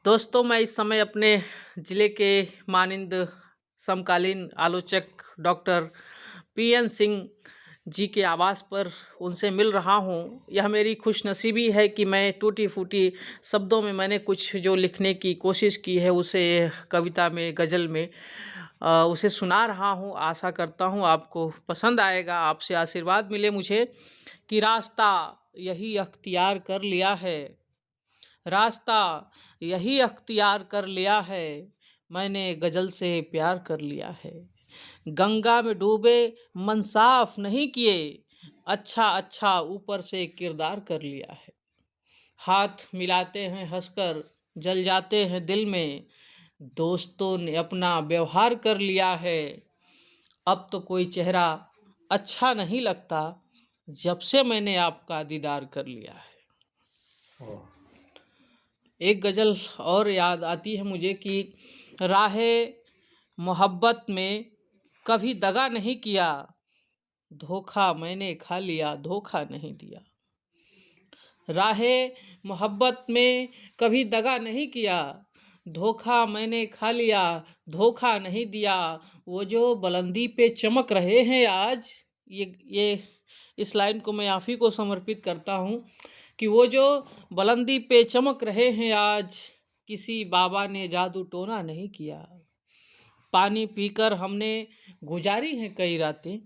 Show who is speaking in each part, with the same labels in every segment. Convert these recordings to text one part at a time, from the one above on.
Speaker 1: दोस्तों, मैं इस समय अपने ज़िले के माननीय समकालीन आलोचक डॉक्टर पीएन सिंह जी के आवास पर उनसे मिल रहा हूँ। यह मेरी खुशनसीबी है कि मैं टूटी-फूटी शब्दों में मैंने कुछ जो लिखने की कोशिश की है, उसे कविता में, गज़ल में उसे सुना रहा हूँ। आशा करता हूँ आपको पसंद आएगा। आपसे आशीर्वाद मिले मुझे कि रास्ता यही अख्तियार कर लिया है, रास्ता यही अख्तियार कर लिया है, मैंने गज़ल से प्यार कर लिया है। गंगा में डूबे मन साफ नहीं किए, अच्छा अच्छा ऊपर से किरदार कर लिया है। हाथ मिलाते हैं हंसकर, जल जाते हैं दिल में, दोस्तों ने अपना व्यवहार कर लिया है। अब तो कोई चेहरा अच्छा नहीं लगता, जब से मैंने आपका दीदार कर लिया है। एक गज़ल और याद आती है मुझे कि राहे मोहब्बत में कभी दगा नहीं किया, धोखा मैंने खा लिया, धोखा नहीं दिया। राहे मोहब्बत में कभी दगा नहीं किया, धोखा मैंने खा लिया, धोखा नहीं दिया। वो जो बुलंदी पे चमक रहे हैं आज, ये इस लाइन को मैं आप ही को समर्पित करता हूँ कि वो जो बुलंदी पे चमक रहे हैं आज, किसी बाबा ने जादू टोना नहीं किया। पानी पीकर हमने गुजारी हैं कई रातें,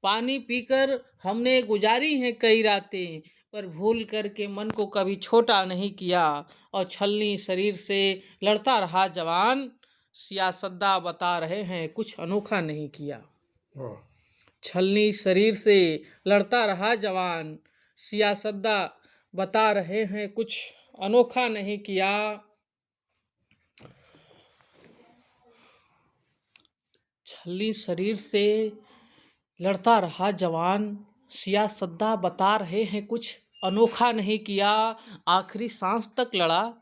Speaker 1: पानी पीकर हमने गुजारी हैं कई रातें, पर भूल करके मन को कभी छोटा नहीं किया। और छलनी शरीर से लड़ता रहा जवान, सियासतदां बता रहे हैं कुछ अनोखा नहीं किया। छलनी शरीर से लड़ता रहा जवान, सियासतदां बता रहे हैं कुछ अनोखा नहीं किया। छलनी शरीर से लड़ता रहा जवान, सियासतदां बता रहे हैं कुछ अनोखा नहीं किया। आखिरी सांस तक लड़ा,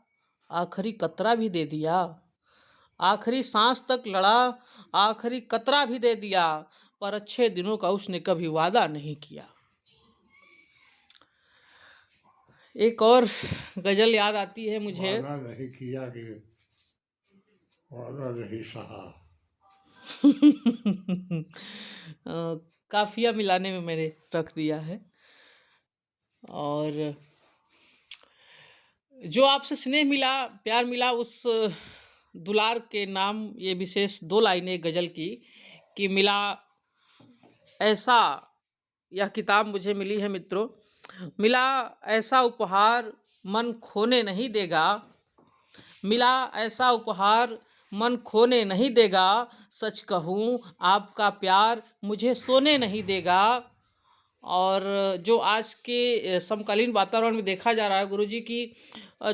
Speaker 1: आखिरी कतरा भी दे दिया, आखिरी सांस तक लड़ा, आखिरी कतरा भी दे दिया, पर अच्छे दिनों का उसने कभी वादा नहीं किया। एक और गज़ल याद आती है मुझे।
Speaker 2: वादा नहीं किया कि वादा नहीं सहा।
Speaker 1: काफिया मिलाने में मैंने रख दिया है। और जो आपसे स्नेह मिला, प्यार मिला, उस दुलार के नाम ये विशेष 2 लाइनें गज़ल की कि मिला ऐसा, यह किताब मुझे मिली है मित्रों। मिला ऐसा उपहार मन खोने नहीं देगा, मिला ऐसा उपहार मन खोने नहीं देगा, सच कहूँ आपका प्यार मुझे सोने नहीं देगा। और जो आज के समकालीन वातावरण में देखा जा रहा है गुरुजी की,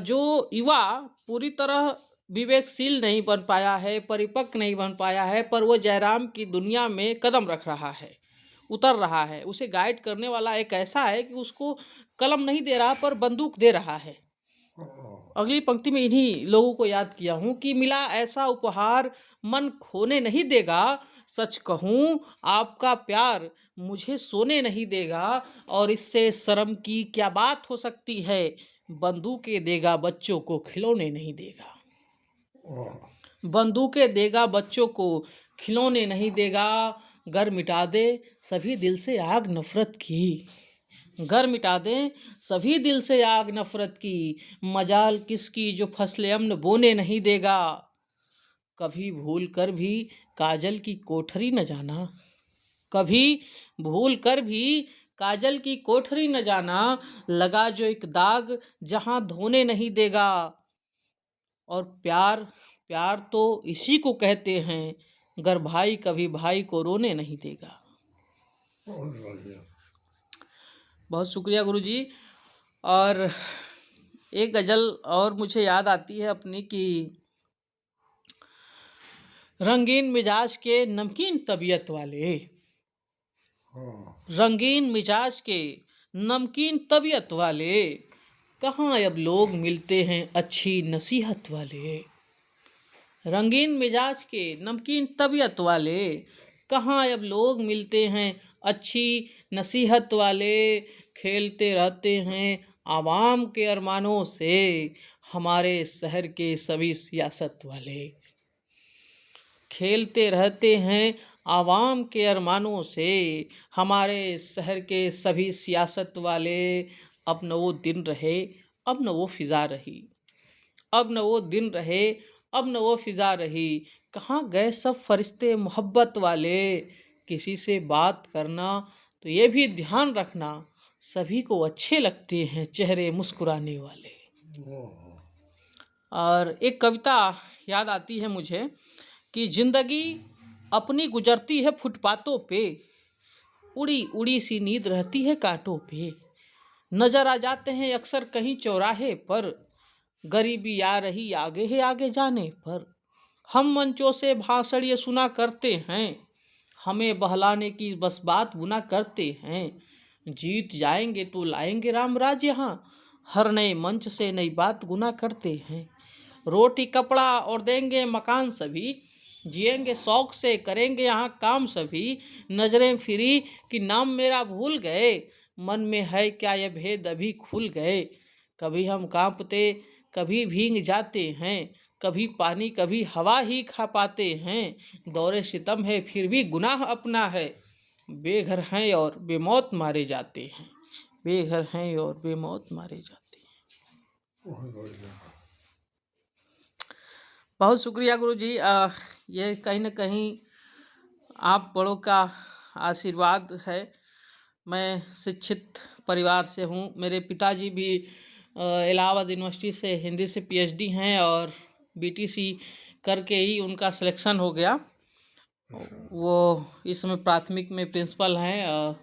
Speaker 1: जो युवा पूरी तरह विवेकशील नहीं बन पाया है, परिपक्व नहीं बन पाया है, पर वो जयराम की दुनिया में कदम रख रहा है, उतर रहा है। उसे गाइड करने वाला एक ऐसा है कि उसको कलम नहीं दे रहा पर बंदूक दे रहा है। अगली पंक्ति में इन्हीं लोगों को याद किया हूँ कि मिला ऐसा उपहार मन खोने नहीं देगा, सच कहूँ आपका प्यार मुझे सोने नहीं देगा। और इससे शर्म की क्या बात हो सकती है, बंदूकें देगा बच्चों को खिलौने नहीं देगा, बंदूकें देगा बच्चों को खिलौने नहीं देगा। घर मिटा दे सभी दिल से आग नफरत की, घर मिटा दें सभी दिल से आग नफरत की, मजाल किसकी जो फसले अम्न बोने नहीं देगा। कभी भूल कर भी काजल की कोठरी न जाना, कभी भूल कर भी काजल की कोठरी न जाना, लगा जो एक दाग जहां धोने नहीं देगा। और प्यार, प्यार तो इसी को कहते हैं, गर भाई कभी भाई को रोने नहीं देगा। बहुत शुक्रिया गुरुजी। और एक गज़ल और मुझे याद आती है अपनी कि रंगीन मिजाज के नमकीन तबीयत वाले, रंगीन मिजाज के नमकीन तबीयत वाले, कहाँ अब लोग मिलते हैं अच्छी नसीहत वाले। रंगीन मिजाज के नमकीन तबीयत वाले, कहाँ अब लोग मिलते हैं अच्छी नसीहत वाले। खेलते रहते हैं आवाम के अरमानों से हमारे शहर के सभी सियासत वाले खेलते रहते हैं। आवाम के अरमानों से हमारे शहर के सभी सियासत वाले। अब न वो दिन रहे, अब न वो फिजा रही, अब न वो दिन रहे, अब न वो फिजा रही। कहाँ गए सब फरिश्ते मोहब्बत वाले। किसी से बात करना तो ये भी ध्यान रखना, सभी को अच्छे लगते हैं चेहरे मुस्कुराने वाले। और एक कविता याद आती है मुझे कि जिंदगी अपनी गुजरती है फुटपाथों पे, उड़ी उड़ी सी नींद रहती है कांटों पे। नजर आ जाते हैं अक्सर कहीं चौराहे पर, गरीबी आ रही आगे है आगे जाने पर। हम मंचों से भाषण ये सुना करते हैं, हमें बहलाने की बस बात बुना करते हैं। जीत जाएंगे तो लाएंगे राम राज यहाँ, हर नए मंच से नई बात गुना करते हैं। रोटी कपड़ा और देंगे मकान सभी, जिएंगे शौक से करेंगे यहाँ काम सभी। नजरें फिरी कि नाम मेरा भूल गए, मन में है क्या यह भेद अभी खुल गए। कभी हम कांपते कभी भीग जाते हैं, कभी पानी कभी हवा ही खा पाते हैं। दौरे सितम है फिर भी गुनाह अपना है, बेघर हैं और बेमौत मारे जाते हैं, बेघर हैं और बेमौत मारे जाते हैं।
Speaker 2: बहुत बढ़िया।
Speaker 1: बहुत शुक्रिया गुरुजी। ये कहीं न कहीं आप बड़ों का आशीर्वाद है। मैं शिक्षित परिवार से हूँ। मेरे पिताजी भी इलाहाबाद यूनिवर्सिटी से हिंदी से पीएचडी हैं और बीटीसी करके ही उनका सिलेक्शन हो गया। वो इस समय प्राथमिक में प्रिंसिपल हैं।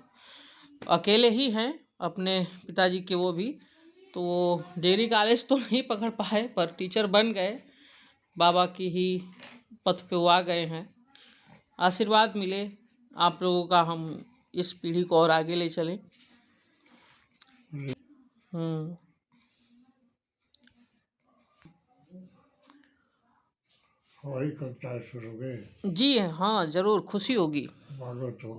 Speaker 1: अकेले ही हैं अपने पिताजी के वो भी, तो वो डिग्री कॉलेज तो नहीं पकड़ पाए पर टीचर बन गए। बाबा की ही पथ पे वो आ गए हैं। आशीर्वाद मिले आप लोगों का, हम इस पीढ़ी को और आगे ले चलें।
Speaker 2: हमारी कविताएं सुनोगे?
Speaker 1: जी हाँ, जरूर, खुशी होगी।
Speaker 2: मानो तो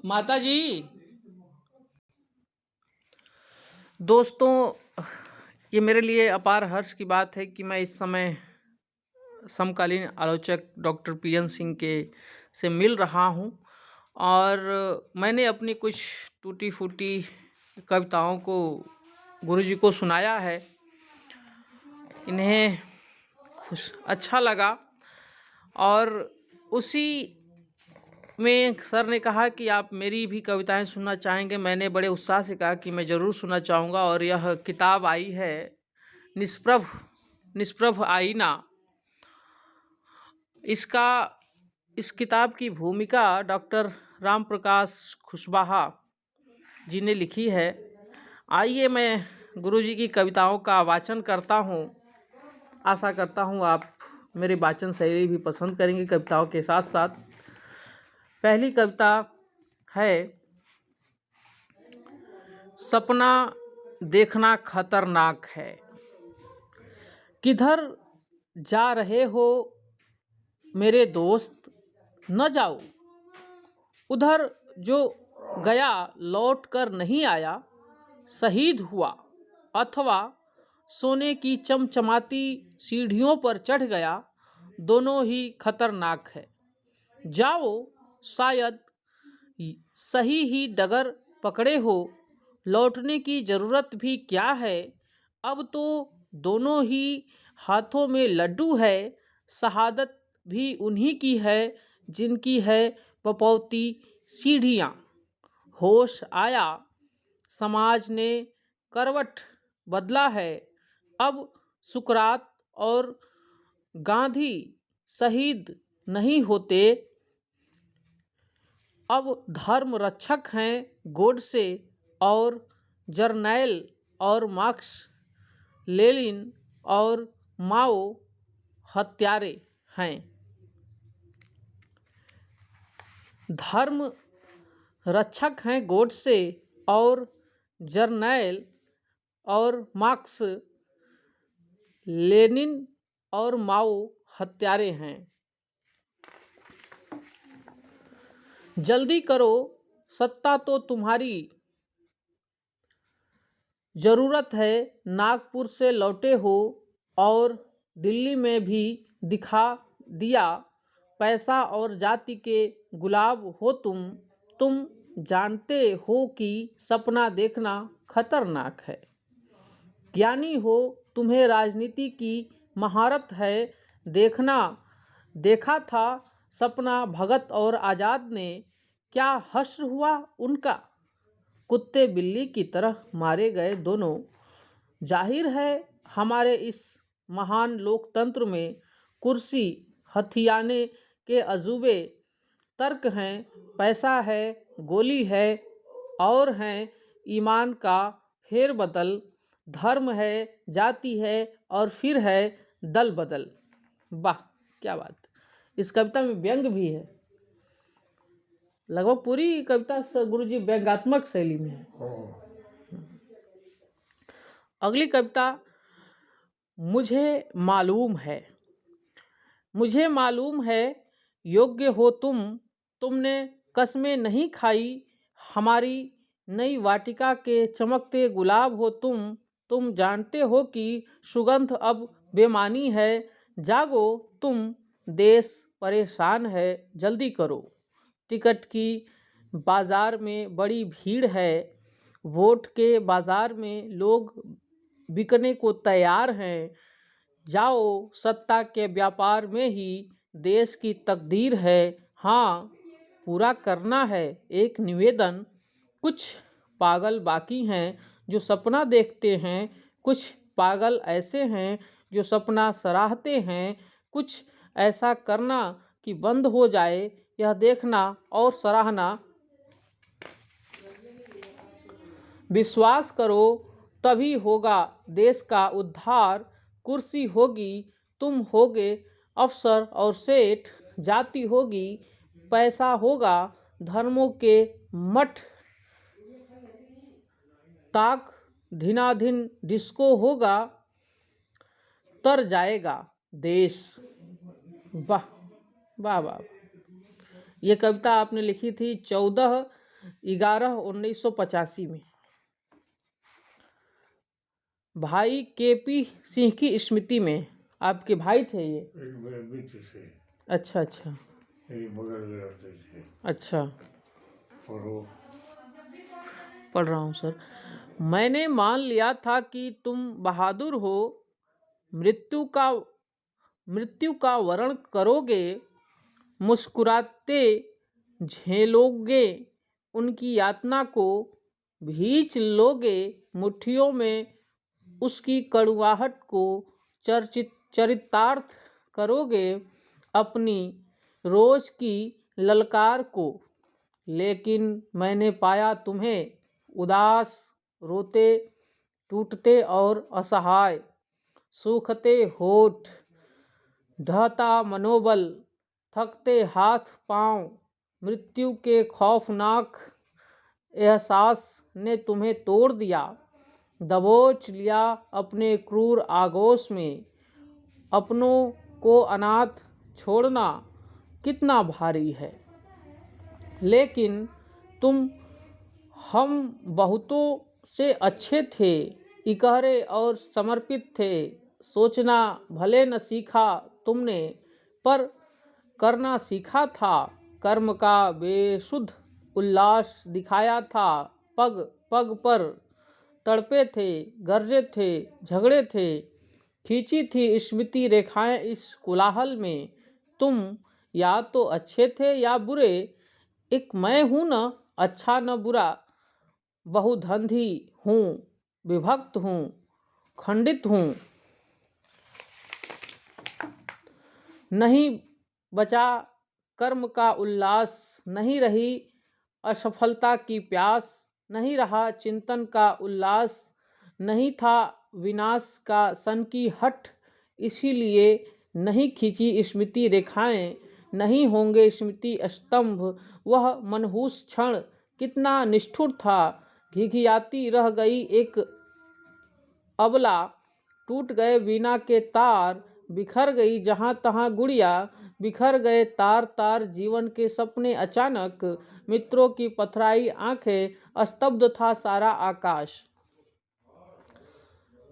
Speaker 1: माता जी, दोस्तों, ये मेरे लिए अपार हर्ष की बात है कि मैं इस समय समकालीन आलोचक डॉक्टर पीएन सिंह के से मिल रहा हूँ और मैंने अपनी कुछ टूटी फूटी कविताओं को गुरुजी को सुनाया है। इन्हें अच्छा लगा और उसी में सर ने कहा कि आप मेरी भी कविताएं सुनना चाहेंगे। मैंने बड़े उत्साह से कहा कि मैं ज़रूर सुनना चाहूँगा। और यह किताब आई है निष्प्रभ आईना। इस किताब की भूमिका डॉक्टर राम प्रकाश कुशवाहा जी ने लिखी है। आइए मैं गुरुजी की कविताओं का वाचन करता हूँ। आशा करता हूँ आप मेरे वाचन शैली भी पसंद करेंगे कविताओं के साथ साथ। पहली कविता है, सपना देखना खतरनाक है। किधर जा रहे हो मेरे दोस्त, न जाओ उधर। जो गया लौट कर नहीं आया, शहीद हुआ अथवा सोने की चमचमाती सीढ़ियों पर चढ़ गया, दोनों ही खतरनाक है। जाओ, शायद सही ही डगर पकड़े हो, लौटने की ज़रूरत भी क्या है। अब तो दोनों ही हाथों में लड्डू है, शहादत भी उन्हीं की है जिनकी है पपौती सीढ़ियाँ। होश आया, समाज ने करवट बदला है। अब सुकरात और गांधी शहीद नहीं होते, अब धर्म रक्षक हैं गोडसे और जर्नैल और मार्क्स, लेनिन और माओ हत्यारे हैं। धर्म रक्षक हैं गोडसे और जर्नैल और मार्क्स, लेनिन और माओ हत्यारे हैं। जल्दी करो, सत्ता तो तुम्हारी ज़रूरत है नागपुर से लौटे हो और दिल्ली में भी दिखा दिया। पैसा और जाति के गुलाब हो तुम जानते हो कि सपना देखना खतरनाक है। ज्ञानी हो, तुम्हें राजनीति की महारत है। देखा था सपना भगत और आज़ाद ने, क्या हश्र हुआ उनका। कुत्ते बिल्ली की तरह मारे गए दोनों। जाहिर है हमारे इस महान लोकतंत्र में कुर्सी हथियाने के अजूबे तर्क हैं। पैसा है, गोली है और हैं ईमान का फेरबदल। धर्म है, जाति है और फिर है दल बदल। वाह क्या बात। इस कविता में व्यंग भी है। लगभग पूरी कविता गुरुजी व्यंग्यात्मक शैली में है। अगली कविता, मुझे मालूम है। मुझे मालूम है योग्य हो तुमने कसमें नहीं खाई। हमारी नई वाटिका के चमकते गुलाब हो तुम जानते हो कि सुगंध अब बेमानी है। जागो तुम, देश परेशान है, जल्दी करो। टिकट की बाजार में बड़ी भीड़ है। वोट के बाजार में लोग बिकने को तैयार हैं। जाओ, सत्ता के व्यापार में ही देश की तकदीर है। हाँ, पूरा करना है एक निवेदन। कुछ पागल बाकी हैं जो सपना देखते हैं। कुछ पागल ऐसे हैं जो सपना सराहते हैं। कुछ ऐसा करना कि बंद हो जाए यह देखना और सराहना। विश्वास करो तभी होगा देश का उद्धार। कुर्सी होगी, तुम होगे अफसर और सेठ। जाति होगी, पैसा होगा, धर्मों के मठ ताक धिनाधिन डिस्को होगा। तर जाएगा देश। वाह वाह वाह। ये कविता आपने लिखी थी 14/11/1985 में। भाई केपी सिंह की स्मृति में। आपके भाई थे ये?
Speaker 2: एक मेरे मित्र थे,
Speaker 1: अच्छा अच्छा
Speaker 2: यही बगल में रहते थे।
Speaker 1: अच्छा,
Speaker 2: पढ़ो।
Speaker 1: पढ़ रहा हूँ सर। मैंने मान लिया था कि तुम बहादुर हो। मृत्यु का वरण करोगे। मुस्कुराते झेलोगे उनकी यातना को। भींच लोगे मुट्ठियों में उसकी कड़ुआहट को। चरितार्थ करोगे अपनी रोज की ललकार को। लेकिन मैंने पाया तुम्हें उदास, रोते, टूटते और असहाय। सूखते होठ, ढहता मनोबल, थकते हाथ पांव। मृत्यु के खौफनाक एहसास ने तुम्हें तोड़ दिया। दबोच लिया अपने क्रूर आगोश में। अपनों को अनाथ छोड़ना कितना भारी है। लेकिन तुम हम बहुतों से अच्छे थे, इकहरे और समर्पित थे। सोचना भले न सीखा तुमने, पर करना सीखा था। कर्म का बेसुध उल्लास दिखाया था। पग पग पर तड़पे थे, गरजे थे, झगड़े थे। खींची थी स्मृति रेखाएं इस कोलाहल में। तुम या तो अच्छे थे या बुरे। एक मैं हूँ न अच्छा न बुरा। बहुधंधी हूँ, विभक्त हूँ, खंडित हूँ। नहीं बचा कर्म का उल्लास, नहीं रही असफलता की प्यास। नहीं रहा चिंतन का उल्लास, नहीं था विनाश का सन की हट। इसीलिए नहीं खींची स्मृति रेखाएं, नहीं होंगे स्मृति स्तंभ। वह मनहूस क्षण कितना निष्ठुर था। घिघियाती रह गई एक अबला। टूट गए वीणा के तार, बिखर गई जहाँ तहाँ गुड़िया। बिखर गए तार तार जीवन के सपने अचानक। मित्रों की पथराई आंखें, स्तब्ध था सारा आकाश।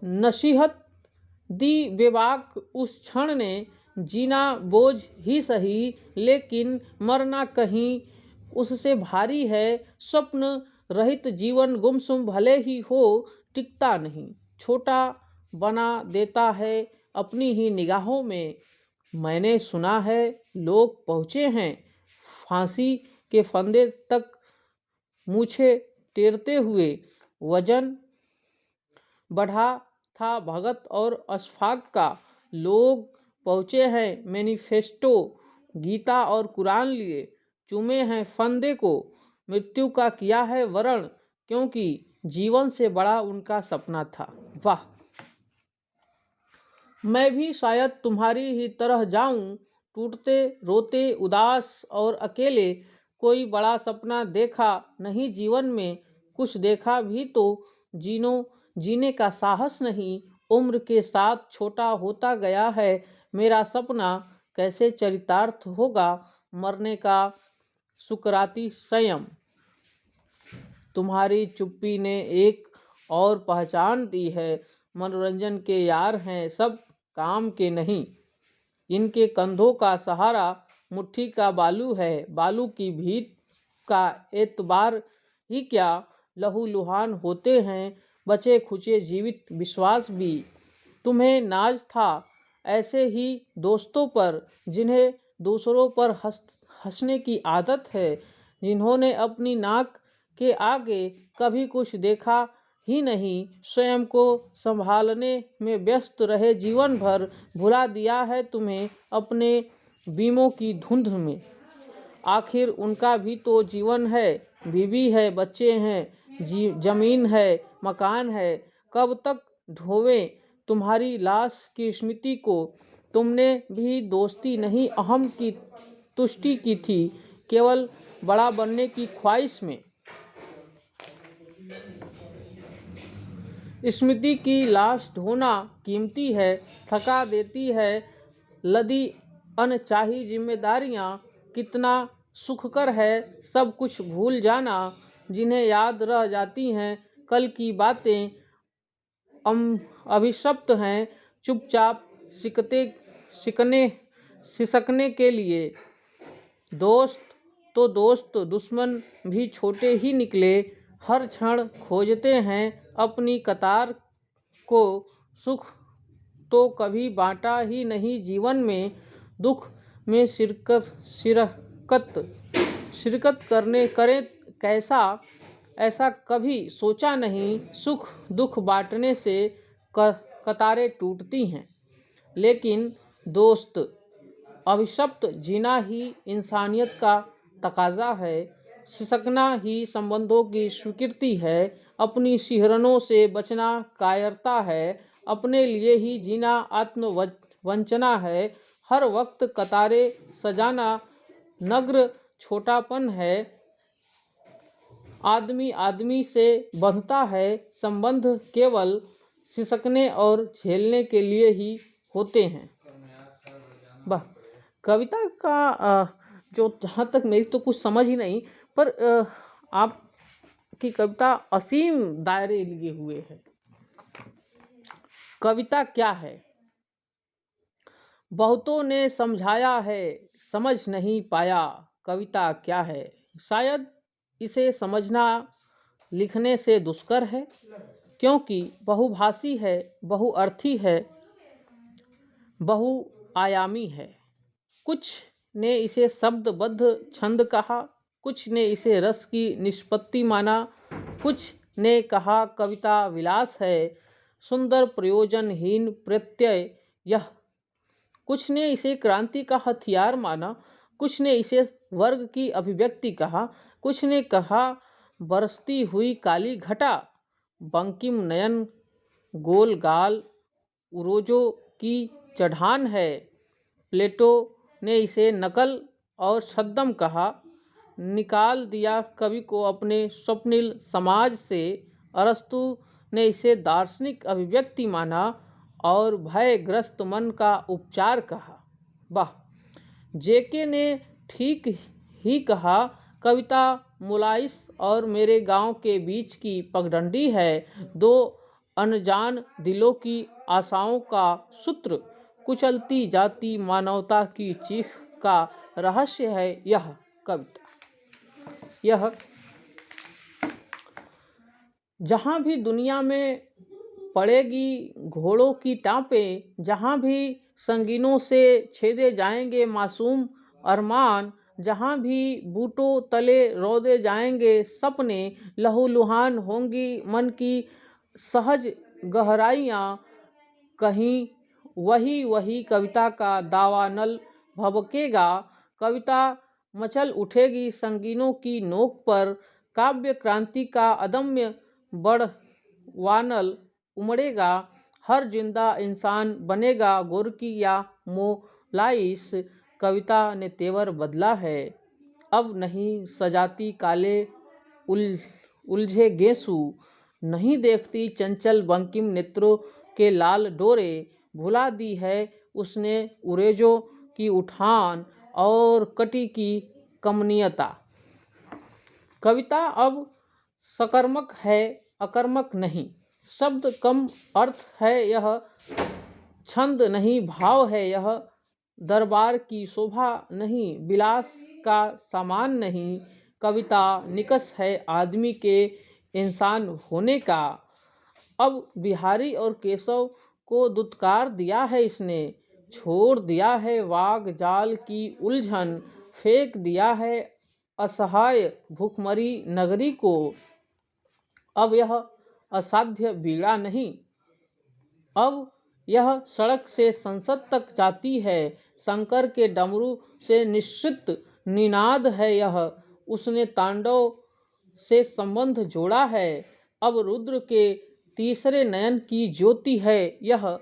Speaker 1: नसीहत दी बेबाक उस क्षण ने, जीना बोझ ही सही लेकिन मरना कहीं उससे भारी है। स्वप्न रहित जीवन गुमसुम भले ही हो, टिकता नहीं, छोटा बना देता है अपनी ही निगाहों में। मैंने सुना है लोग पहुँचे हैं फांसी के फंदे तक मूछे टेरते हुए। वजन बढ़ा था भगत और अशफाक का। लोग पहुँचे हैं मैनिफेस्टो, गीता और कुरान लिए, चूमे हैं फंदे को, मृत्यु का किया है वरण, क्योंकि जीवन से बड़ा उनका सपना था। वाह! मैं भी शायद तुम्हारी ही तरह जाऊं, टूटते रोते उदास और अकेले। कोई बड़ा सपना देखा नहीं जीवन में, कुछ देखा भी तो जीने का साहस नहीं। उम्र के साथ छोटा होता गया है मेरा सपना, कैसे चरितार्थ होगा मरने का सुकराती संयम। तुम्हारी चुप्पी ने एक और पहचान दी है, मनोरंजन के यार हैं सब, काम के नहीं। इनके कंधों का सहारा मुट्ठी का बालू है, बालू की भीत का एतबार ही क्या। लहूलुहान होते हैं बचे खुचे जीवित विश्वास भी। तुम्हें नाज था ऐसे ही दोस्तों पर, जिन्हें दूसरों पर हंसने की आदत है, जिन्होंने अपनी नाक के आगे कभी कुछ देखा ही नहीं, स्वयं को संभालने में व्यस्त रहे जीवन भर। भुला दिया है तुम्हें अपने बीमों की धुंध में। आखिर उनका भी तो जीवन है, बीवी है, बच्चे हैं, जमीन है, मकान है। कब तक ढोवें तुम्हारी लाश की स्मृति को। तुमने भी दोस्ती नहीं अहम की तुष्टि की थी, केवल बड़ा बनने की ख्वाहिश में। स्मृति की लाश ढोना कीमती है, थका देती है लदी अनचाही जिम्मेदारियां। कितना सुखकर है सब कुछ भूल जाना, जिन्हें याद रह जाती हैं कल की बातें। अभिशप्त हैं चुपचाप सिसकने के लिए। दोस्त तो दोस्त, दुश्मन भी छोटे ही निकले। हर क्षण खोजते हैं अपनी कतार को, सुख तो कभी बांटा ही नहीं जीवन में। दुख में शिरकत करें कैसा, ऐसा कभी सोचा नहीं। सुख दुख बांटने से कतारें टूटती हैं। लेकिन दोस्त, अभिशप्त जीना ही इंसानियत का तकाजा है, सिसकना ही संबंधों की स्वीकृति है। अपनी सिहरनों से बचना कायरता है, अपने लिए ही जीना आत्मवंचना है। हर वक्त कतारें सजाना नग्न छोटापन है। आदमी आदमी से बंधता है, संबंध केवल सिसकने और झेलने के लिए ही होते हैं। वाह! कविता का जो जहाँ तक मेरी तो कुछ समझ ही नहीं, पर आपकी कविता असीम दायरे लिए हुए है। कविता क्या है? बहुतों ने समझाया है, समझ नहीं पाया कविता क्या है। शायद इसे समझना लिखने से दुष्कर है, क्योंकि बहुभाषी है, बहुअर्थी है, बहुआयामी है। कुछ ने इसे शब्दबद्ध छंद कहा, कुछ ने इसे रस की निष्पत्ति माना, कुछ ने कहा कविता विलास है, सुंदर प्रयोजनहीन प्रत्यय यह। कुछ ने इसे क्रांति का हथियार माना, कुछ ने इसे वर्ग की अभिव्यक्ति कहा, कुछ ने कहा बरसती हुई काली घटा। बंकिम नयन गोल गाल उरोजो की चढ़ान है। प्लेटो ने इसे नकल और छद्म कहा, निकाल दिया कवि को अपने स्वप्निल समाज से। अरस्तु ने इसे दार्शनिक अभिव्यक्ति माना और भयग्रस्त मन का उपचार कहा। वाह! जेके ने ठीक ही कहा, कविता मुलाइस और मेरे गांव के बीच की पगडंडी है। दो अनजान दिलों की आशाओं का सूत्र, कुचलती जाती मानवता की चीख का रहस्य है यह कविता। यह जहाँ भी दुनिया में पड़ेगी घोड़ों की टाँपें, जहाँ भी संगीनों से छेदे जाएंगे मासूम अरमान, जहाँ भी बूटों तले रौदे जाएंगे सपने, लहूलुहान होंगी मन की सहज गहराइयाँ, कहीं वही वही कविता का दावानल भभकेगा। कविता मचल उठेगी संगीनों की नोक पर, काव्य क्रांति का अदम्य बड़वानल उमड़ेगा। हर जिंदा इंसान बनेगा गोरकी या मोलाइस। कविता ने तेवर बदला है, अब नहीं सजाती काले उलझे गेंसू, नहीं देखती चंचल बंकिम नेत्रों के लाल डोरे। भुला दी है उसने उरेजों की उठान और कटी की कमनीयता। कविता अब सकर्मक है, अकर्मक नहीं। शब्द कम अर्थ है यह, छंद नहीं भाव है यह, दरबार की शोभा नहीं, विलास का सामान नहीं। कविता निकस है आदमी के इंसान होने का। अब बिहारी और केशव को दुत्कार दिया है इसने, छोड़ दिया है वाग जाल की उलझन, फेंक दिया है असहाय भूखमरी नगरी को। अब यह असाध्य बीड़ा नहीं, अब यह सड़क से संसद तक जाती है। शंकर के डमरू से निश्चित निनाद है यह, उसने तांडव से संबंध जोड़ा है। अब रुद्र के तीसरे नयन की ज्योति है यह,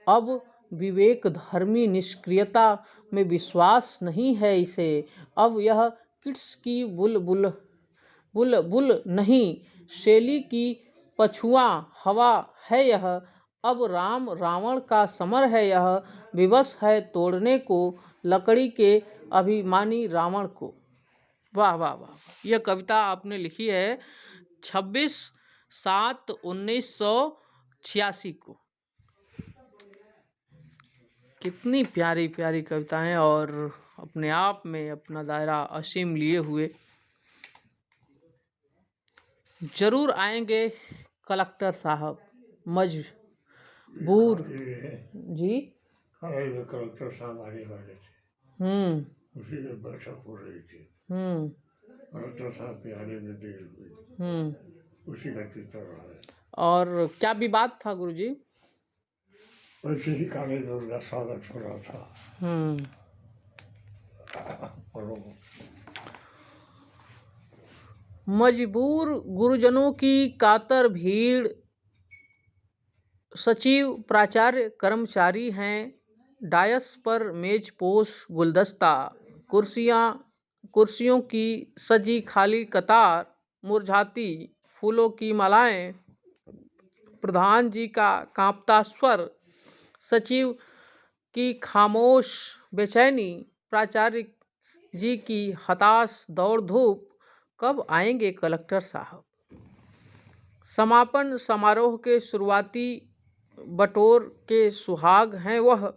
Speaker 1: अब विवेक धर्मी निष्क्रियता में विश्वास नहीं है इसे। अब यह किट्स की बुलबुल नहीं, शैली की पछुआ हवा है यह। अब राम रावण का समर है यह, विवश है तोड़ने को लकड़ी के अभिमानी रावण को। वाह वाह वाह, यह कविता आपने लिखी है 26/7/1986 को। कितनी प्यारी प्यारी कविताएं, और अपने आप में अपना दायरा असीम लिए हुए। जरूर आएंगे कलेक्टर साहब, मजबूर जी।
Speaker 2: कलेक्टर साहब आने वाले थे, उसी में बैठक हो रही थी। कलेक्टर साहब के आने में देर हुई, उसी का चित्र रहा है।
Speaker 1: और क्या विवाद था गुरुजी?
Speaker 2: वैसे ही काले लोग का स्वागत हो रहा था।
Speaker 1: मजबूर गुरुजनों की कातर भीड़, सचिव प्राचार्य कर्मचारी हैं, डायस पर मेज पोश गुलदस्ता, कुर्सियों की सजी खाली कतार, मुरझाती फूलों की मालाएं, प्रधान जी का कांपता स्वर, सचिव की खामोश बेचैनी, प्राचार्य जी की हताश दौड़ धूप। कब आएंगे कलेक्टर साहब? समापन समारोह के शुरुआती बटोर के सुहाग हैं वह,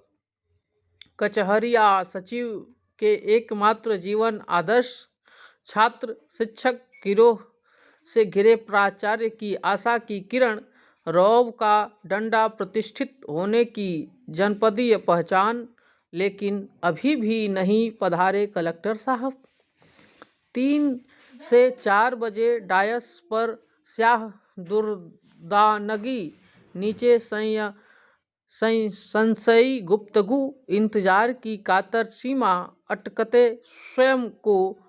Speaker 1: कचहरिया सचिव के एकमात्र जीवन आदर्श, छात्र शिक्षक गिरोह से घिरे प्राचार्य की आशा की किरण, रौब का डंडा प्रतिष्ठित होने की जनपदीय पहचान। लेकिन अभी भी नहीं पधारे कलेक्टर साहब। 3 से 4 बजे डायस पर स्याह दुर्दानगी, नीचे संशयी गुप्तगू, इंतजार की कातर सीमा, अटकते स्वयं को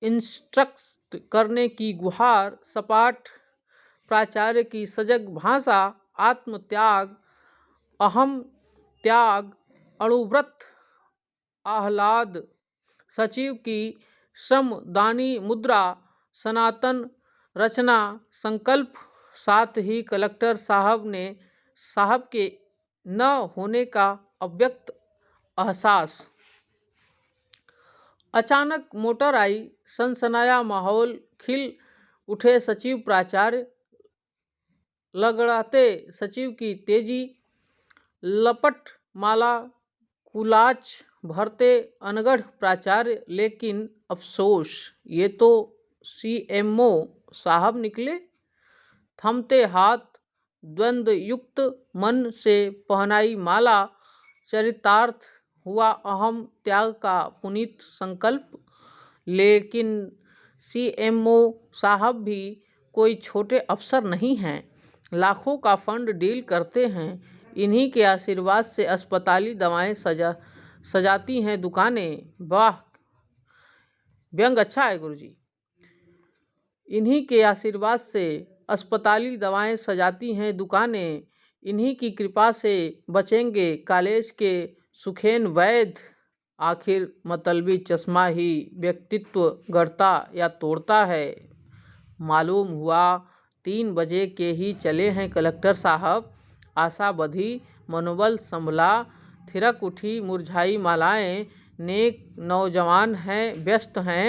Speaker 1: इंस्ट्रक्ट करने की गुहार, सपाट प्राचार्य की सजग भाषा, आत्मत्याग, अहम त्याग, अणुव्रत आह्लाद, सचिव की श्रमदानी मुद्रा, सनातन रचना संकल्प, साथ ही कलेक्टर साहब के न होने का अव्यक्त एहसास। अचानक मोटर आई, सनसनाया माहौल, खिल उठे सचिव प्राचार्य, लगड़ाते सचिव की तेजी, लपट माला कुलाच भरते अनगढ़ प्राचार्य। लेकिन अफसोस, ये तो सीएमओ साहब निकले। थमते हाथ, द्वंद्व युक्त मन से पहनाई माला, चरितार्थ हुआ अहम त्याग का पुनीत संकल्प। लेकिन सीएमओ साहब भी कोई छोटे अफसर नहीं हैं, लाखों का फंड डील करते हैं। इन्हीं के आशीर्वाद से अस्पताली दवाएं सजाती हैं दुकानें। वाह, व्यंग अच्छा है गुरुजी। इन्हीं के आशीर्वाद से अस्पताली दवाएं सजाती हैं दुकानें। इन्हीं की कृपा से बचेंगे कॉलेज के सुखेन वैद्य। आखिर मतलबी चश्मा ही व्यक्तित्व गढ़ता या तोड़ता है। मालूम हुआ 3 बजे के ही चले हैं कलेक्टर साहब। आशा बधी, मनोबल संभला, थिरक उठी मुरझाई मालाएं। नेक नौजवान हैं, व्यस्त हैं,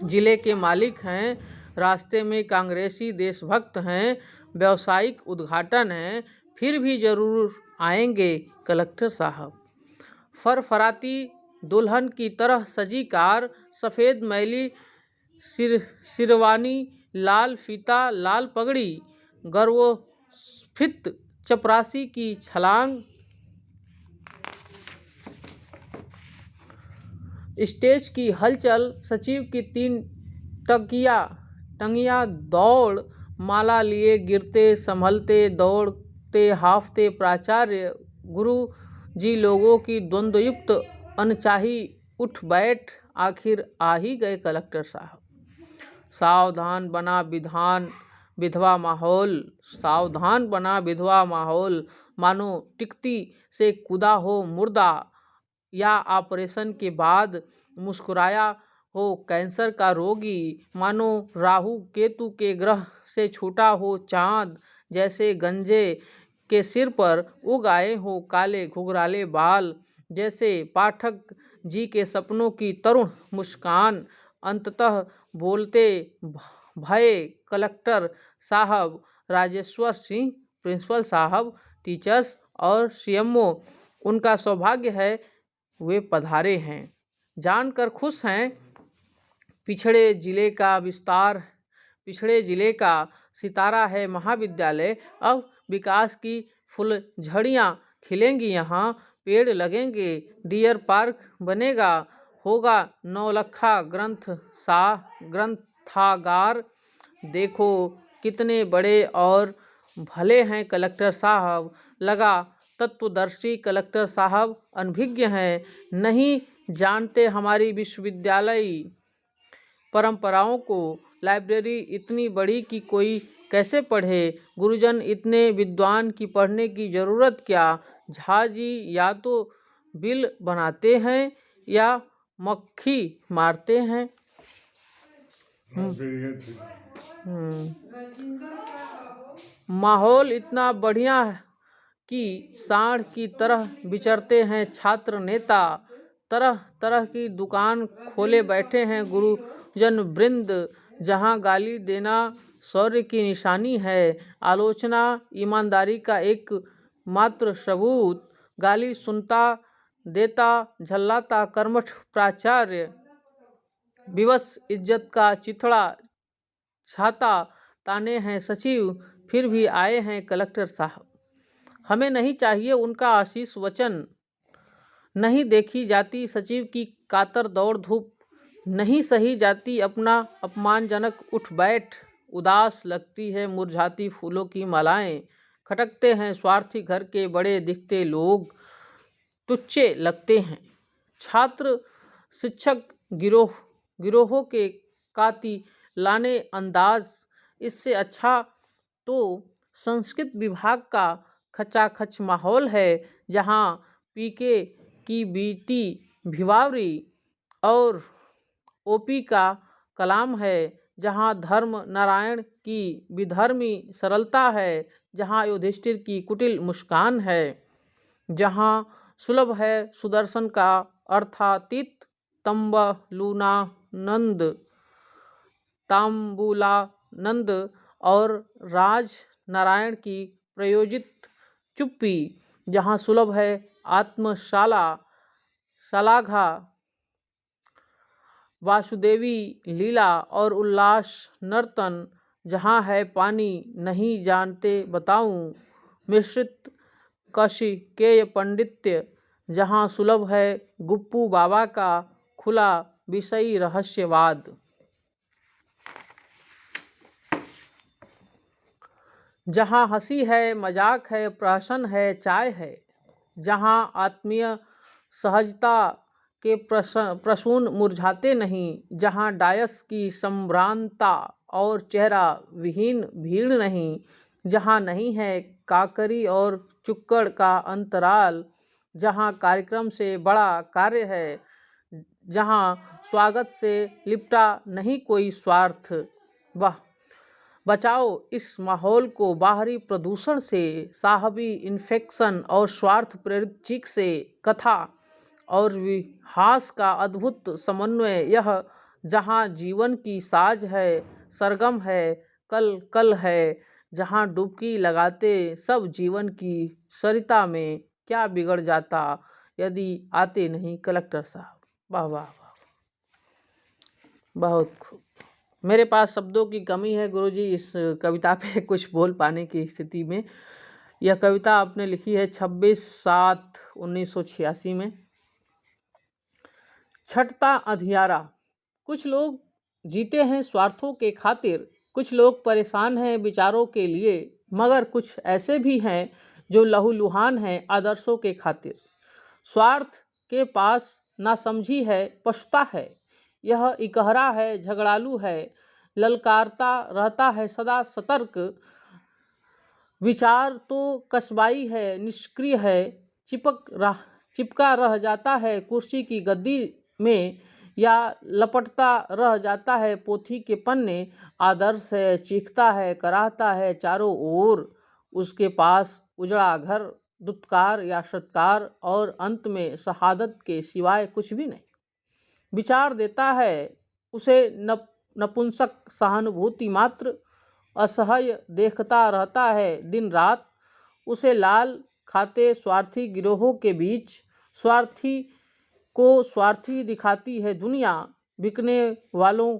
Speaker 1: जिले के मालिक हैं, रास्ते में कांग्रेसी देशभक्त हैं, व्यावसायिक उद्घाटन है, फिर भी जरूर आएंगे कलेक्टर साहब। फरफराती दुल्हन की तरह सजी कार, सफ़ेद मैली सिरवानी, लाल फीता, लाल पगड़ी, गर्वोत्फित चपरासी की छलांग। स्टेज की हलचल, सचिव की 3 टंगियां दौड़, माला लिए गिरते संभलते दौड़ते हाफते प्राचार्य, गुरु जी लोगों की द्वंद्वयुक्त अनचाही उठ बैठ। आखिर आ ही गए कलेक्टर साहब। सावधान बना विधवा माहौल, सावधान बना विधवा माहौल, मानो टिकती से कूदा हो मुर्दा, या ऑपरेशन के बाद मुस्कुराया हो कैंसर का रोगी, मानो राहु केतु के ग्रह से छूटा हो चांद, जैसे गंजे के सिर पर उग आए हो काले घुघराले बाल, जैसे पाठक जी के सपनों की तरुण मुस्कान। अंततः बोलते भये कलेक्टर साहब, राजेश्वर सिंह प्रिंसिपल साहब, टीचर्स और सीएमओ, उनका सौभाग्य है वे पधारे हैं। जानकर खुश हैं पिछड़े जिले का सितारा है महाविद्यालय। अब विकास की फुलझड़ियाँ खिलेंगी यहाँ, पेड़ लगेंगे, डियर पार्क बनेगा, होगा 9 लखा ग्रंथागार। देखो कितने बड़े और भले हैं कलेक्टर साहब। लगा तत्वदर्शी कलेक्टर साहब अनभिज्ञ हैं, नहीं जानते हमारी विश्वविद्यालय परंपराओं को। लाइब्रेरी इतनी बड़ी कि कोई कैसे पढ़े, गुरुजन इतने विद्वान की पढ़ने की ज़रूरत क्या। झा जी या तो बिल बनाते हैं या मक्खी मारते हैं। माहौल इतना बढ़िया कि सांड की तरह विचरते हैं छात्र नेता, तरह तरह की दुकान खोले बैठे हैं गुरुजन वृंद। जहां गाली देना शौर्य की निशानी है, आलोचना ईमानदारी का एक मात्र सबूत, गाली सुनता देता झल्लाता कर्मठ प्राचार्य, विवश इज्जत का चिथड़ा छाता ताने हैं सचिव, फिर भी आए हैं कलेक्टर साहब। हमें नहीं चाहिए उनका आशीष वचन, नहीं देखी जाती सचिव की कातर दौड़ धूप, नहीं सही जाती अपना अपमानजनक उठ बैठ। उदास लगती है मुरझाती फूलों की मालाएं, खटकते हैं स्वार्थी घर के बड़े दिखते लोग, तुच्छे लगते हैं छात्र शिक्षक गिरोहों के कातिलाने अंदाज। इससे अच्छा तो संस्कृत विभाग का खचाखच माहौल है, जहाँ पीके की बीटी भिवावरी और ओपी का कलाम है, जहाँ धर्म नारायण की विधर्मी सरलता है, जहाँ युधिष्ठिर की कुटिल मुस्कान है, जहाँ सुलभ है सुदर्शन का अर्थातीत तांबूलानंद और नारायण की प्रयोजित चुप्पी, जहाँ सुलभ है आत्मशाला शलाघा वासुदेवी लीला और उल्लास नर्तन, जहाँ है पानी नहीं जानते बताऊं मिश्रित कौशिकेय पंडित्य, जहाँ सुलभ है गुप्पू बाबा का खुला विषयी रहस्यवाद। जहाँ हंसी है, मजाक है, प्रहसन है, चाय है, जहाँ आत्मीय सहजता के प्रसून मुरझाते नहीं, जहाँ डायस की संभ्रांता और चेहरा विहीन भीड़ नहीं, जहाँ नहीं है काकरी और चुक्कड़ का अंतराल, जहाँ कार्यक्रम से बड़ा कार्य है, जहाँ स्वागत से लिपटा नहीं कोई स्वार्थ। वाह, बचाओ इस माहौल को बाहरी प्रदूषण से, साहबी इन्फेक्शन और स्वार्थ प्रेरित चीख से। कथा और विहास का अद्भुत समन्वय यह, जहाँ जीवन की साज है, सरगम है, कल कल है, जहाँ डुबकी लगाते सब जीवन की सरिता में क्या बिगड़ जाता यदि आते नहीं कलेक्टर साहब। वाह वाह वाह, बहुत खूब। मेरे पास शब्दों की कमी है गुरुजी इस कविता पे कुछ बोल पाने की स्थिति में। यह कविता आपने लिखी है 26/7/1986 में। छठता अंधियारा। कुछ लोग जीते हैं स्वार्थों के खातिर, कुछ लोग परेशान हैं विचारों के लिए, मगर कुछ ऐसे भी हैं जो लहूलुहान हैं आदर्शों के खातिर। स्वार्थ के पास नासमझी है, पछता है, यह इकहरा है, झगड़ालू है, ललकारता रहता है सदा सतर्क। विचार तो कस्बाई है, निष्क्रिय है, चिपका रह जाता है कुर्सी की गद्दी में, या लपटता रह जाता है पोथी के पन्ने। आदर्श है, चीखता है, कराहता है चारों ओर, उसके पास उजड़ा घर, दुत्कार या सत्कार और अंत में शहादत के सिवाय कुछ भी नहीं। विचार देता है उसे नपुंसक सहानुभूति मात्र, असह्य देखता रहता है दिन रात। उसे लाल खाते स्वार्थी गिरोहों के बीच, स्वार्थी को स्वार्थी दिखाती है दुनिया, बिकने वालों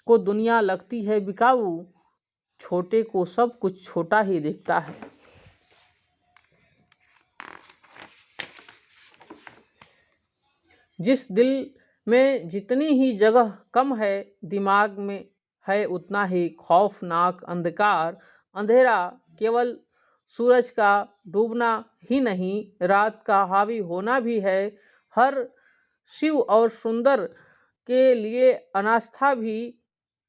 Speaker 1: को दुनिया लगती है बिकाऊ, छोटे को सब कुछ छोटा ही दिखता है। जिस दिल में जितनी ही जगह कम है, दिमाग में है उतना ही खौफनाक अंधकार। अंधेरा केवल सूरज का डूबना ही नहीं, रात का हावी होना भी है। हर शिव और सुंदर के लिए अनास्था भी।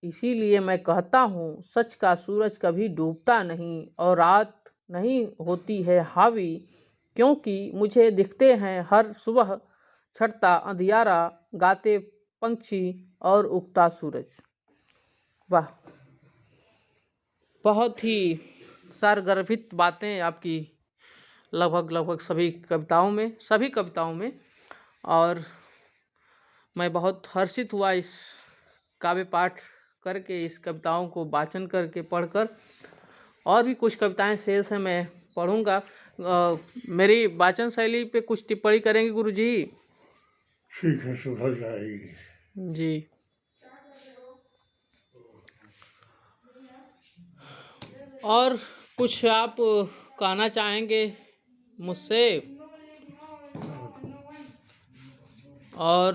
Speaker 1: इसीलिए मैं कहता हूँ, सच का सूरज कभी डूबता नहीं और रात नहीं होती है हावी, क्योंकि मुझे दिखते हैं हर सुबह छठता अंधियारा, गाते पंछी और उगता सूरज। वाह, बहुत ही सारगर्भित बातें आपकी लगभग सभी कविताओं में, और मैं बहुत हर्षित हुआ इस काव्य पाठ करके, इस कविताओं को वाचन करके, पढ़कर। और भी कुछ कविताएं शेष हैं, मैं पढ़ूंगा। मेरी वाचन शैली पे कुछ टिप्पणी करेंगे गुरुजी?
Speaker 2: ठीक है, सुधर जाएगी
Speaker 1: जी। और कुछ आप कहना चाहेंगे मुझसे? और